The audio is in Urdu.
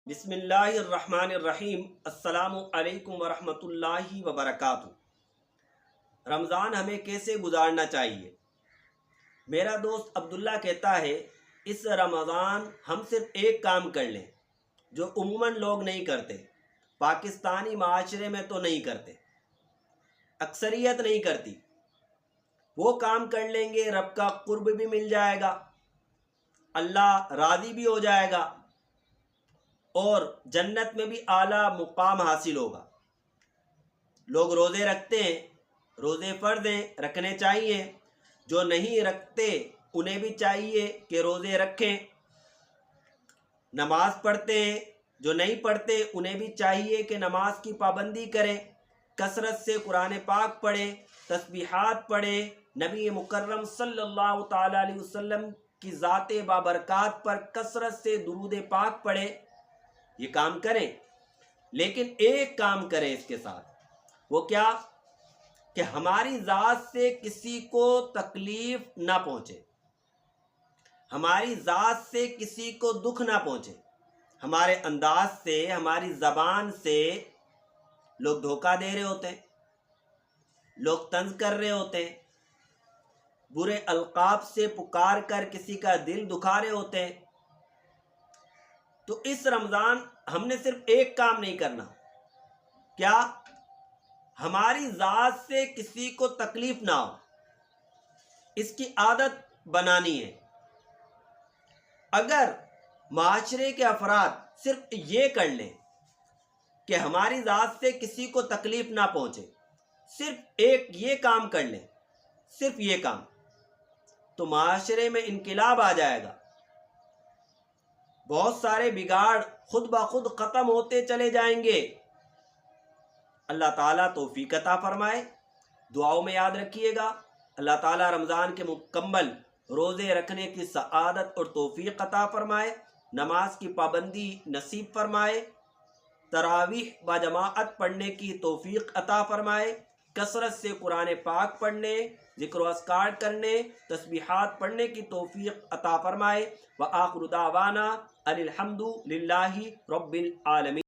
بسم اللہ الرحمن الرحیم۔ السلام علیکم ورحمۃ اللہ وبرکاتہ۔ رمضان ہمیں کیسے گزارنا چاہیے؟ میرا دوست عبداللہ کہتا ہے اس رمضان ہم صرف ایک کام کر لیں جو عموماً لوگ نہیں کرتے، پاکستانی معاشرے میں تو نہیں کرتے، اکثریت نہیں کرتی۔ وہ کام کر لیں گے، رب کا قرب بھی مل جائے گا، اللہ راضی بھی ہو جائے گا اور جنت میں بھی اعلیٰ مقام حاصل ہوگا۔ لوگ روزے رکھتے ہیں، روزے فرض ہیں، رکھنے چاہیے۔ جو نہیں رکھتے انہیں بھی چاہیے کہ روزے رکھیں۔ نماز پڑھتے ہیں، جو نہیں پڑھتے انہیں بھی چاہیے کہ نماز کی پابندی کریں، کثرت سے قرآن پاک پڑھیں، تسبیحات پڑھیں، نبی مکرم صلی اللہ تعالیٰ علیہ وسلم کی ذات بابرکات پر کثرت سے درود پاک پڑھیں۔ یہ کام کریں، لیکن ایک کام کریں اس کے ساتھ۔ وہ کیا؟ کہ ہماری ذات سے کسی کو تکلیف نہ پہنچے، ہماری ذات سے کسی کو دکھ نہ پہنچے۔ ہمارے انداز سے، ہماری زبان سے لوگ دھوکہ دے رہے ہوتے ہیں، لوگ طنز کر رہے ہوتے ہیں، برے القاب سے پکار کر کسی کا دل دکھا رہے ہوتے ہیں۔ تو اس رمضان ہم نے صرف ایک کام نہیں کرنا، کیا؟ ہماری ذات سے کسی کو تکلیف نہ ہو، اس کی عادت بنانی ہے۔ اگر معاشرے کے افراد صرف یہ کر لیں کہ ہماری ذات سے کسی کو تکلیف نہ پہنچے، صرف ایک یہ کام کر لیں، صرف یہ کام، تو معاشرے میں انقلاب آ جائے گا۔ بہت سارے بگاڑ خود بخود ختم ہوتے چلے جائیں گے۔ اللہ تعالیٰ توفیق عطا فرمائے۔ دعاؤں میں یاد رکھیے گا۔ اللہ تعالیٰ رمضان کے مکمل روزے رکھنے کی سعادت اور توفیق عطا فرمائے، نماز کی پابندی نصیب فرمائے، تراویح با جماعت پڑھنے کی توفیق عطا فرمائے، کثرت سے قرآن پاک پڑھنے، ذکر و اذکار کرنے، تسبیحات پڑھنے کی توفیق عطا فرمائے۔ وآخر دعوانا ان الحمد للہ رب العالمین۔